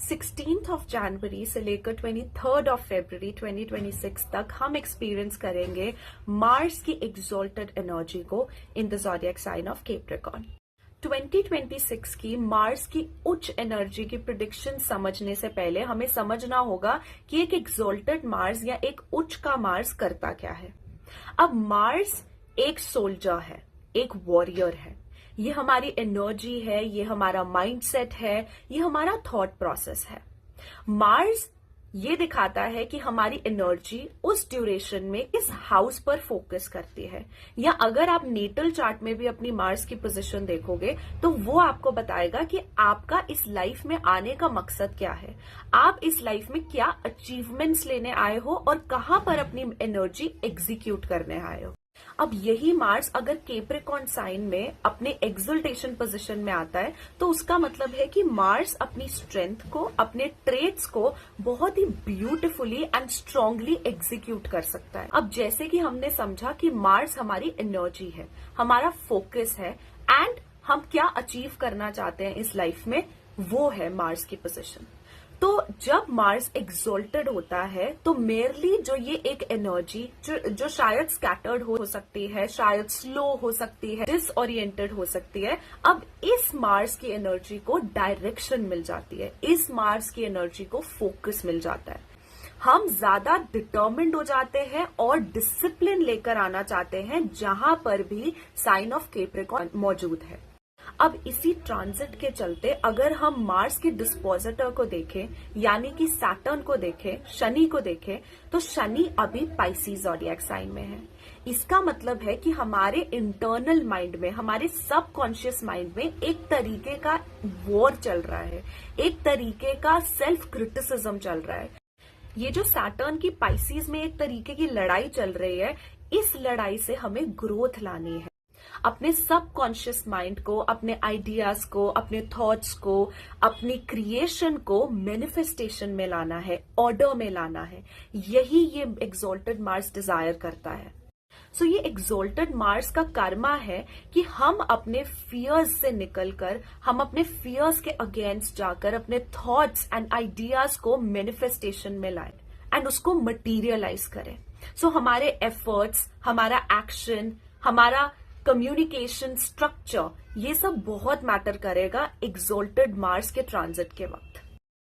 16th of January से लेकर 23rd of February 2026 तक हम एक्सपीरियंस करेंगे मार्स की एक्सॉल्टेड एनर्जी को in the zodiac sign of Capricorn. 2026 की मार्स की उच्च एनर्जी की प्रिडिक्शन समझने से पहले हमें समझना होगा कि एक एक्सॉल्टेड मार्स या एक उच्च का मार्स करता क्या है। अब मार्स एक सोल्जर है, एक वॉरियर है। ये हमारी एनर्जी है, ये हमारा माइंडसेट है, ये हमारा थॉट प्रोसेस है। मार्स ये दिखाता है कि हमारी एनर्जी उस ड्यूरेशन में किस हाउस पर फोकस करती है, या अगर आप नेटल चार्ट में भी अपनी मार्स की पोजीशन देखोगे तो वो आपको बताएगा कि आपका इस लाइफ में आने का मकसद क्या है, आप इस लाइफ में क्या अचीवमेंट्स लेने आए हो और कहां पर अपनी एनर्जी एग्जीक्यूट करने आए हो। अब यही मार्स अगर कैप्रिकॉर्न साइन में अपने एक्सल्टेशन पोजीशन में आता है तो उसका मतलब है कि मार्स अपनी स्ट्रेंथ को, अपने ट्रेट्स को बहुत ही ब्यूटिफुली एंड स्ट्रांगली एग्जीक्यूट कर सकता है। अब जैसे कि हमने समझा कि मार्स हमारी एनर्जी है, हमारा फोकस है, एंड हम क्या अचीव करना चाहते हैं इस लाइफ में, वो है मार्स की पोजीशन। तो जब मार्स एक्सॉल्टेड होता है तो मेयरली जो ये एक एनर्जी जो शायद स्कैटर्ड हो सकती है, शायद स्लो हो सकती है, डिसओरिएंटेड हो सकती है, अब इस मार्स की एनर्जी को डायरेक्शन मिल जाती है, इस मार्स की एनर्जी को फोकस मिल जाता है। हम ज्यादा डिटर्मिन्ड हो जाते हैं और डिसिप्लिन लेकर आना चाहते हैं जहां पर भी साइन ऑफ कैप्रिकॉर्न मौजूद है। अब इसी ट्रांजिट के चलते अगर हम मार्स के डिस्पोजिटर को देखें, यानी कि सैटर्न को देखें, शनि को देखें, तो शनि अभी पाइसेस ज़ोडिएक साइन में है। इसका मतलब है कि हमारे इंटरनल माइंड में, हमारे सबकॉन्शियस माइंड में एक तरीके का वॉर चल रहा है, एक तरीके का सेल्फ क्रिटिसिज्म चल रहा है। ये जो सैटर्न की पाइसेस में एक तरीके की लड़ाई चल रही है, इस लड़ाई से हमें ग्रोथ लानी है। अपने सबकॉन्शियस माइंड को, अपने आइडियाज को, अपने थॉट्स को, अपनी क्रिएशन को मैनिफेस्टेशन में लाना है, ऑर्डर में लाना है। यही ये एक्सॉल्टेड मार्स डिजायर करता है। सो ये एक्सॉल्टेड मार्स का कर्मा है कि हम अपने फियर्स से निकलकर, हम अपने फियर्स के अगेंस्ट जाकर अपने थॉट्स एंड आइडियाज को मैनिफेस्टेशन में लाएं एंड उसको मटीरियलाइज करें। सो हमारे एफर्ट्स, हमारा एक्शन, हमारा कम्युनिकेशन स्ट्रक्चर, ये सब बहुत मैटर करेगा एक्सॉल्टेड मार्स के ट्रांजिट के वक्त।